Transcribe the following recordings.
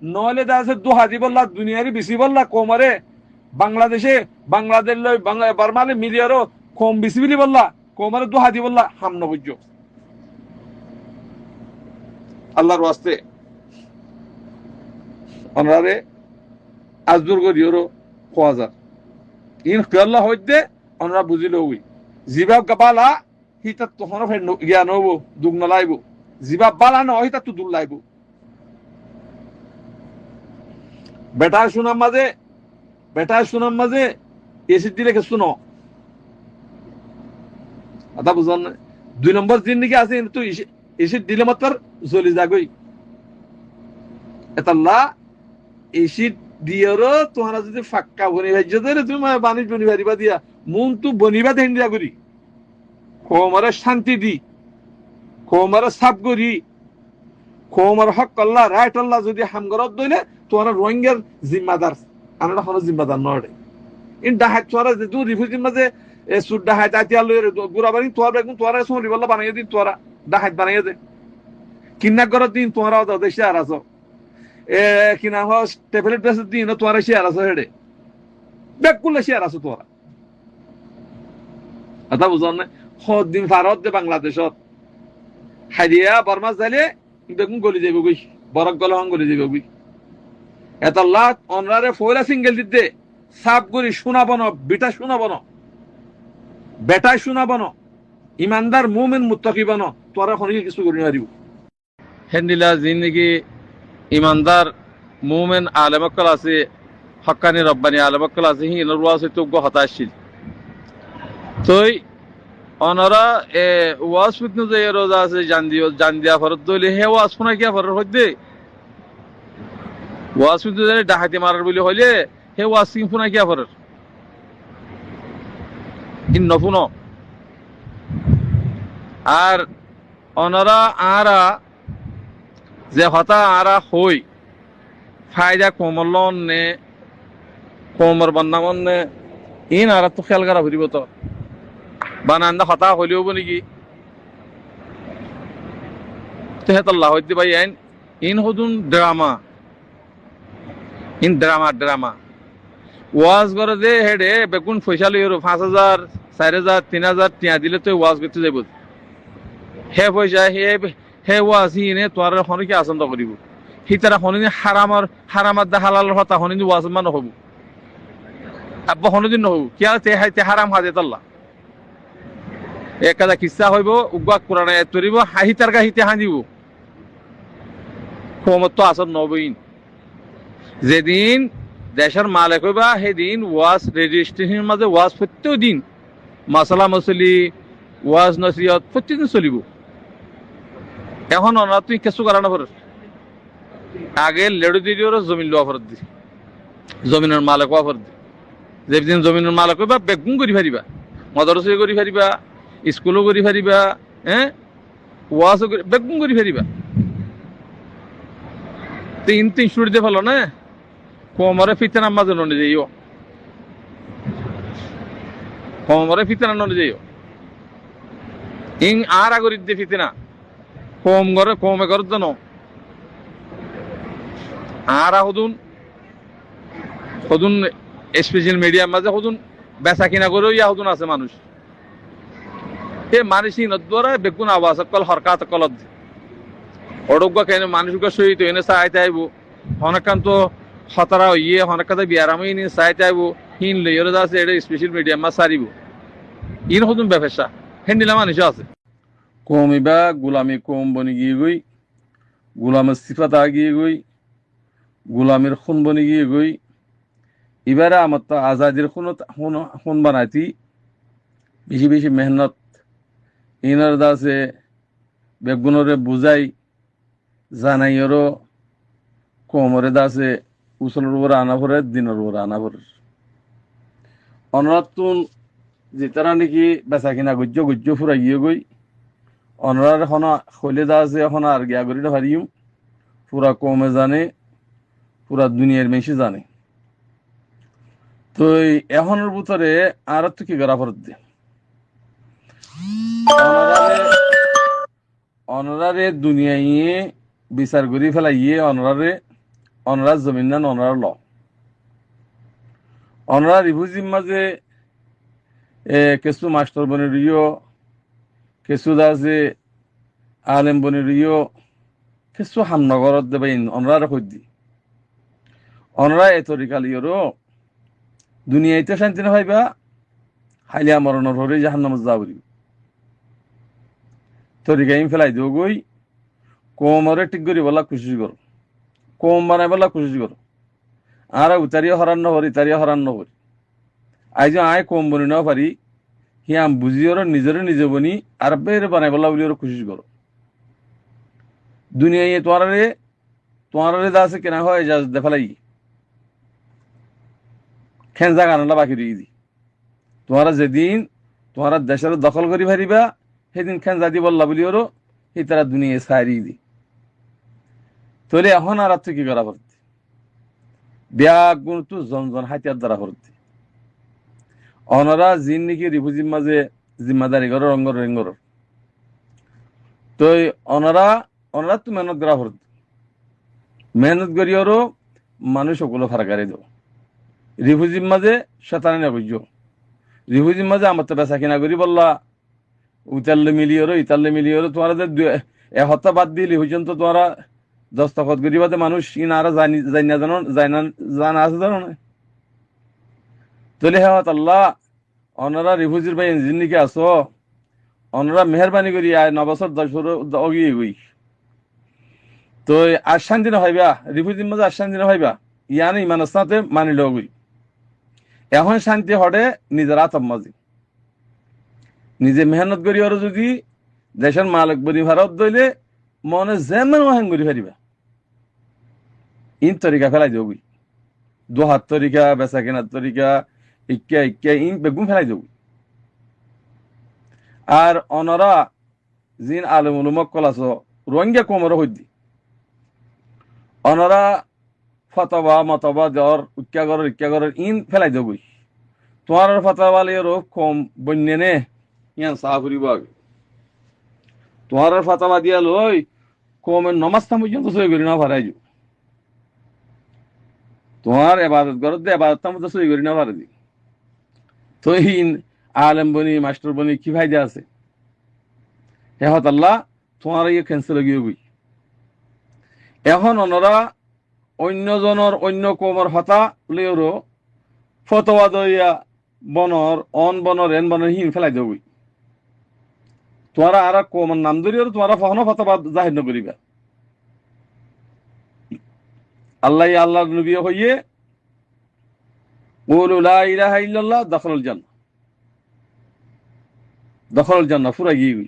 নহলে দাসে দুহাজি বললা দুনিয়ারি বেশি বললা কোমরে বাংলাদেশে বাংলাদেশ বার্মালে মিলিয়ারও কম বেশি বলি বললা কোমরে দুহাজি বললা হাম নবুজ্য আল্লাহর ওয়াস্তে অনারে আজদুর গরিয়রও খোয়াজার ইন খেয়াল্লা হইতে অনরা বুঝিল হই জিবাব গাবালা হিতা তখন ফের জ্ঞান হবো দুগ নলাইব জিবাব বালা ন হিতা তো দুল লাইব বেটার শুনার মাঝে এসিড দিলে কে শুনো আদা বুঝন 2 নম্বর জিন্দিগি আছে কিন্তু এসিড দিলে মাত্র জ্বলি যাগই এতাল্লা এসিড দিয়েরও তোমরা যদি ফাক্কা বনি ভাজ্য দেরে তুমি বানিশ বনি ভারিবা দিয়া মন তু বনিবা দেন দিয়া করি কোমরে শান্তি দি কোমরে সাফ করি কোমর হক আল্লাহ রাইট আল্লাহ যদি হামগরত দইলে তোমরা রোহিঙ্গার জিম্মাদার আমরা হলো জিম্মাদার নড়ে ইন ডাহাত তোরা যে দু রিফিউজি মাঝে এ সুদ ডাহাত আতিয়া লইরে গুরাবারি তোরা বেগুন তোরা সোলি বল্লা বানাইয়া দিন তোরা ডাহাত বানাইয়া দে কিন্না গরত দিন তোরা দাও দেশে আর আছো এ কিনা হস ট্যাবলেট বেস দিন তোরা শেয়ার আছো হেডে বেকুলে শেয়ার আছো তোরা আতা বুঝন না হদ দিন ভারত দে বাংলাদেশত হাইদিয়া বর্মা যাইলে বেগুন গলি যাইব গই বরক গলহং গলি যাইব গই এতাল্লাহ অনরারে ফয়লা সিঙ্গেল দিতে সাপ করি শোনাব না বিটা শোনাব না বেটাই শোনাব না ইমানদার মুমিন মুত্তাকি বন তোরা খনি কিছু করি নারিব হেন্দিলা জিন্দেগি ইমানদার মুমিন আলেমকল আছে হক্কানি রব্বানি আলেমকল আছে হি নরওয়াস তো গো হতাশিল তই অনরা এ ওয়াস ফিতনু যে রোজা আছে জান্দিয়া ফরত দইলে হে ওয়াস শোনা কি ফরত হইদে ওয়াজ শুনতে জানি ডাহাতি মারার বলে হইলে হে ওয়াজ সিং ফুনা কি ফরত ইন নফুনো আর অনরা আরা যে হতা আরা হই ফায়দা কোমলন নে কোমর বন্নামন নে ইন আরা তো খেয়াল করা ফুরিব তো বানান্দা হতা হইলেও বলি কি তেহাতাল্লাহ হইতে ভাই আইন ইন হদুন ড্রামা ইন ড্রামা ওয়াজ করে যে হেডে বেগুন পয়সা লই 5,000 4,000 3,000 টিয়া দিলে তো ওয়াজ করতে যাইব হে পয়সা হে ওয়াজ হিনে তোর হনকে আসন্ত করিব হিতারা হনিনি হারামার দা হালাল হতা হনিনি ওয়াজ মান হবু আব্বা হনিদিন নহবু কিয়া তে হারাম হাজে তাল্লাহ একাদা কিসা হইব উগা কোরআন আয়াত করিব হাহিতার গাহিতে হাঁদিব ক্ষমত তো আসর নবইন যেদিন দেশের মালিক হইবা সেদিন ওয়াজ রেডিও স্টেশনের মাঝে ওয়াজ প্রত্যেক দিন মাসালা মসলি ওয়াজ নসিহত প্রত্যেকদিন চলিব এখন অনা তুই কিছু করা না ফরস আগে লেডু দিদিওর জমিন লওয়া ফরত দি জমিনের মালিক হওয়া ফরত দি যেদিন জমিনের মালিক হইবা বেগুন করি ফারিবা মদরসে করি ফারিবা স্কুলও করি ফারিবা হ্যাঁ ওয়াজও বেগুন করি ফারিবা তিন স্টুডি দিয়ে ফেলো না কোমরে ফিতনা মাঝে ননে যাইও কোমরে ফিতনা ননে যাইও ইং আর আগরিত দিয়ে ফিতনা কমে করে জান আর হদুন স্পেশাল মিডিয়ার মাঝে হদুন বেচা কিনা করেও ইয়া হদুন আছে মানুষ এ মানুষ দ্বারা বেগুন আওয়াজ কল হরকাত কলত অডজ্ঞ কেন মানুষকে সহিত এনে চাইতে আইব হনকান্ত হতারা ইয়ে হনকাতে বিয়ারামই নি চাইতে আইব হিন লইরে আছে এটা স্পেশাল মিডিয়াম মা সারিব ইন হদুন ব্যবসা হেন্ডিলা মানুষ আছে কমিবা গুলামি কম বনি গিয়ে গই গুলামের সিফাত আগিয়ে গই গুলামের খুন বনি গিয়ে গই এবারে আমার তো আজাদির খুন বানাইতি বেশি বেশি মেহনত ইনার দাসে বেগুনরে বুঝাই জানাইরও কোমরে দাসে উসলের উপর আনা পড়ে দিনের উপর আনা পড়ে অনরাতুন যে তারা নাকি বেচা কিনা গুজ্জ ফুরা গিয়ে গই অনরার এখন হইলে দাসে এখন আর গিয়া করি না পারিম পুরা কমে জানে পুরা দুনিয়ার মেশি জানে তো এখনের ভিতরে আর তো কি করা পড়ে দে অনরারে দুনিয়ায় বিচার করি ফেলাইয়ে অনরারে অনরা জমিন না অনরা ল অনরা রিফুজির মাঝে কিছু মাস্টার বনে রিও কিছু দাসে আলেম বনে রিও কিছু হামনগরত দেবে অনরা খুঁজি অনরা এ তরিকালিওরও দুনিয়াইতে শান্তি না ভাইবা হাইলিয়া মরণর হরে জাহান্নাম যাবরি তরিকাইম ফেলাই দিও গই কোমরে ঠিক করি বলা খুশি কর কোম বানাই বলা খুশি কর আর উতারিয়া হরান নহরি তারিয়া হরান নহরি আই যে আয় কোম বনি না পারি হিয়াম বুঝিওর নিজের নিজে বনি আর বের বানাই বলা বলি ওর খুশি করো দুনিয়ায় তোমারে যা আছে কেনা হয় যা দেখালাই খেঞ্জা গানালা বাকি দিয়ে দি তোমারা যেদিন তোমারা দেশের দখল করি ভারিবা সেদিন খেঞ্জা দি বললা বলি ওরও সেই তারা দুনিয়ায় সারি দি তাহলে এখন আর তুই কি করা করতে ব্যাগ গুণ তো জন হাতিয়ার দ্বারা করতে অনরা জিন নাকি রিফুজির মাঝে জিম্মাদারি করো রঙ্গর রেঙ্গর তো অনরা তো মেহনত করা করতে মেহনত করি ওরও মানুষ সকলো ফারাকারি দাও রিফুজির মাঝে শতানি না বুঝছো রিফুজির মাঝে আমার তো বেচা কিনা করি বললা উতাল্লে মিলিয়ে ইতাল্লে মিলিয়ে তোমার এক হপ্তাহ বাদ দিলি হইছেন তো তোমারা দস্তখত করি বাদে মানুষ ইনারা জানা আছে জানো না তাহলে হ্যাঁ আল্লাহ অনারা রিফুজির ভাই জিন্দিকে আসো অনারা মেহরবানি করি আয় 9 বছর 10 বছর অগিয়ে গই তো আর শান্তি না হইবা রিফুজির মাঝে আর শান্তি না হইবা ইয়ানে ইমান সাথে মানিল গই এখন শান্তি হড়ে নিজের আতম মাঝে নিজে মেহনত করি আর যদি দেশের মালিক বনি ভারত দইলে মনে যেমন ওহেন করি পারিবা ইন তরিকা ফেলাই দেব দোহাত তরিকা বেচা কেনার তরিকা ইক্কা ইন বেগুন ফেলাই দেব আর অনরা জিন আলমুল মক্কল আছো রঙ্গা কোমর হইদি অনরা ফতবা মতবা দেওয়ার ইক্কা ইন ফেলাই দেব তোমার ফতবা লিয়ের কম বন্যে নে ইয়ান সাহা ফুরিব আগে তোমার ফতবা দিয়া লই কমের নমাজটা পর্যন্ত সই করি না ভাড়াই যাও তোমার এবাদত করত দে এবাদতটা মতো সই করি না ভাড়া দি তো আলেম বনি মাস্টার বনি কি ফায়দা আছে হেহত আল্লাহ তোমার ইয়ে ক্যান্সেল গিয়ে গই এখন ওনারা অন্যজনের অন্য কমর হতা লেওরও ফতোয়া দইয়া বনর এন বনর হিম ফেলাই দেবই তোমরা আর কমর নাম ধরি তোমরা ফহনো ফতোয়া জাহির নকরিবা আল্লাহর নবী হইয়ে কুলু লা ইলাহা ইল্লাল্লাহ দাখালুল জান্নাহ পুরা গিয়ে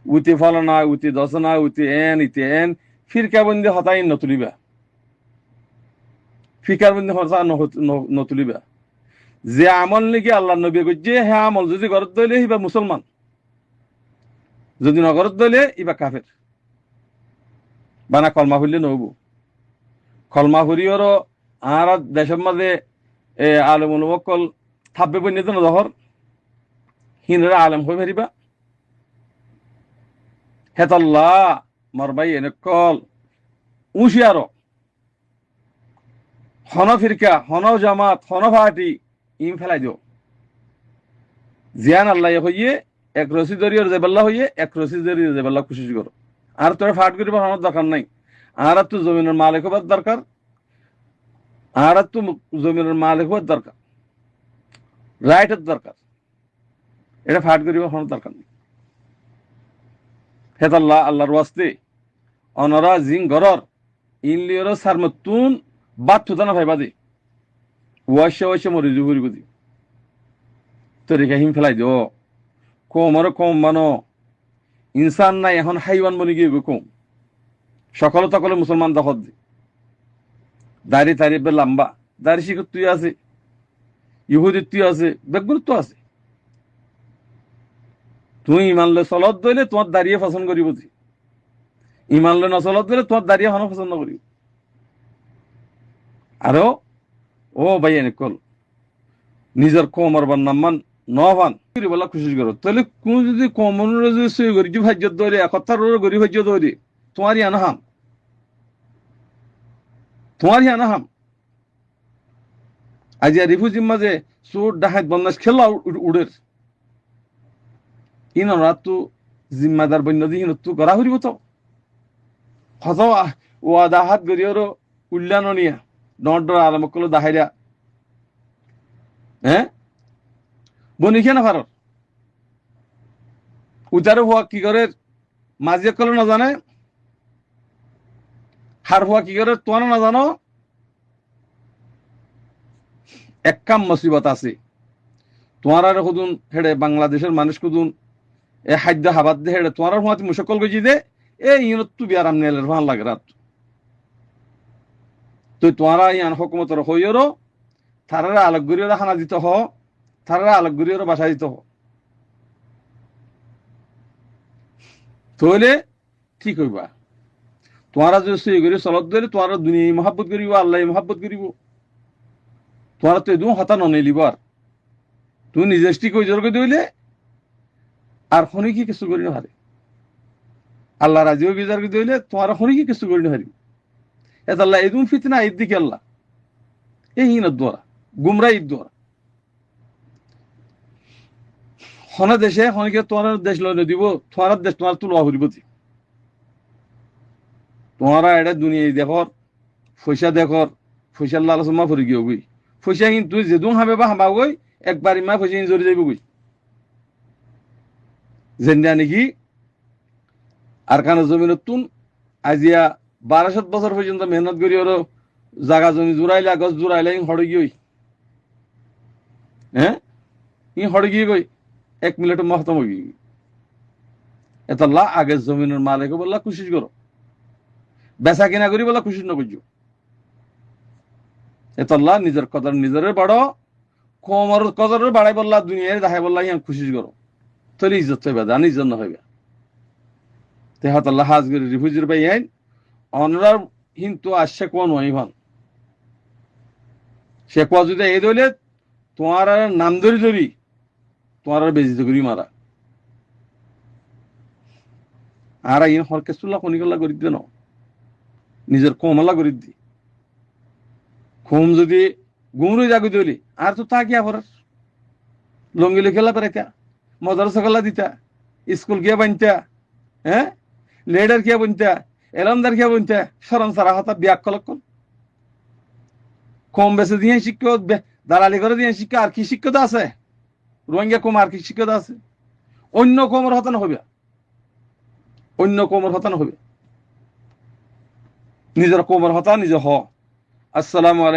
উতি ফলনা উতি দশনা উতি এন ফিরকা বন্দি হতাই নতুলিবা ফিকার বন্দি হতা নতুলিবা যে আমল নাকি আল্লাহ নবী কইছে হ্যাঁ আমল যদি ঘরত দইলে ইবা মুসলমান যদি নগরত দইলে ইবা কাফের বানা কলমা হইলে নহব কলমা হরিয়র আর দেশের মাঝে আলেমুল মক্কল থাকবে বন্যে তো নহর হিনরা আলেম হয়ে ফেরিবা হেতাল্লাহ মারবাই এনে কল উশিয়ার হন ফিরকা হন জামাত হন ফাটি ইম ফেলাই দিও জিয়ান আল্লাহ হইয়ে এক রসি দরিয়র জেবাল্লা হইয়ে এক রসি দরিয়র জেবাল্লা খুশি করো আর তোর ফাট করিব হওয়ার দরকার নাই আর তো জমিনের মালিক হবার দরকার আর তো জমিনের মালিক হবার দরকার রাইটের দরকার এটা ফাট করিব হওয়ার দরকার নেই হেতাল্লাহ আল্লাহর ওয়াস্তে অনরা জিং গরর ইনলিয়র সারমতুন বাদ থুতানা ভাইবা দে ওয়াশে মরি জুহুরি বুদি তরিকা হিম ফেলাই দিও কম মানো ইনসান নাই এখন হাইওয়ান বনি গিয়ে কম সকল তকলে মুসলমান দখল দি দাড়ি তারিফে লম্বা দাড়ি শিখর তুই আছে ইহুদি তুই আছে বেগুন তো আছে তুই ইমানলে চলত দইলে তোমার দাঁড়িয়ে পছন্দ করিব তুই ইমানলে নচলত দইলে তোমার দাঁড়িয়ে হন পছন্দ করিব আরো ও ভাই এনে কল নিজের কমর বান নাম্মান নবান বলা খুশি করো তাহলে কোন যদি কমন যদি সই করি যে ভাজ্য ধরে একতার গরিব ভাজ্য ধরে তোমারই আনহাম তোমার হিয়া না হাম আজি রিফুজির মাঝে চোর ডাহাত বন্যাস খেলা উড়ের ইন রাত তো জিম্মাদার বন্য দিন তো করা হইব তো হত ওয়াদা হাত গরিয়র উল্লানো নিয়া ডর আরম্ভ করলো দাহাইরা হ্যাঁ বনি খেয়ে না ভারত উচারে হওয়া কি করে মাঝে কল না জানে হার হওয়া কি করে তোমার না জানো এক কাম মুসিবত আছে তোমার আর খুদুন হেডে বাংলাদেশের মানুষ খুদুন এ খাদ্য হাবাদ দে হেডে তোমার হুয়াতি মুশকল গজি দে এ ইনত তু বিয়ার আমনেলের ভান লাগে রাত তো তোমারা ইয়ান হুকুমতর হইয়রো তারারা আলোক গরিয়র হানা দিতে হ তারারা আলোক গরিয়র বাসা দিতে হ তাহলে ঠিক হইবা তোমারা যদি সই করি চলত ধরে তোমার দুনিয়া মহাব্বত করিব আল্লাহ মহাব্বত করিব তোমার তো এদম হতা ননেলিব আর তুমি নিজে ঠিক হয়ে জোর করে দিলে আর খনি কি কিছু করি না হারে আল্লাহ রাজিও বিচার করে দিলে তোমার খনি কি কিছু করি না হারি এত আল্লাহ এদম ফিতনা ঈদ দিকে আল্লাহ এই হিনত দ্বারা গুমরা ঈদ দ্বারা হনা দেশে হনিকে তোমার দেশ লয় দিব তোমার দেশ তোমার তো লওয়া হরিব তোমারা এটা দুনিয়া দেখর পয়সা দেখর পয়সার লালসমা ফুরি গিয়ে গই পয়সা কিন্তু যেদুম হাবে বা হামা গই একবার ইমা পয়সা জড়ি যাইব গই যেন্দা নাকি আর কানে জমিনতুন আজিয়া 1200 বছর পর্যন্ত মেহনত করি ওর জায়গা জমি জুড়াইলা গছ জুড়াইলা হড়ে গিয়ে হ্যাঁ ই হড়ে গিয়ে গই 1 মিনিট মহতম গিয়ে এত আল্লাহ আগে জমিনের মালিক বললা কোশিশ করো বেচা কিনা করি বলা কোশিশ না করছো এত আল্লাহ নিজের কদর নিজের বড় কোমর কদর বাড়াই বললা দুনিয়ায় দেখাই বললা ইয়ান কোশিশ করো তাহলে ইজ্জত হইবা জানি ইজ্জত না হইবা তেহাত আল্লাহ হাজগির রিফুজির ভাই আইন অনরার কিন্তু আসছে কোন ওইভান সে কোয়া যদি এই দইলে তোমার নাম ধরি ধরি তোমার বেজিত করি মারা আর ইন হরকেস্টুল্লাহ খনিকল্লা করি দিয়ে ন নিজের কমলা করি দি খুম যদি গুমরু জাগি দইলি আর তো তা কিয়া করার লঙ্গিলে খেলা পেরেতা মদরসা খেলা দিতা স্কুল গিয়া বানতা হ্যাঁ লেডার কিয়া বনতা এলমদার কিয়া বনতা সরম সারা হতা বিয়াক কলক্ষণ কম বেশি দিয়ে শিক্ষক দালালি করে দিয়ে শিক্ষা আর কি শিক্ষতা আছে রোহিঙ্গা কম আর কি শিক্ষতা আছে অন্য কমর হতানো হবে অন্য কোমর হতানো হবে নিজের কোমর হতা নিজে হ আসসালামু আলাইকুম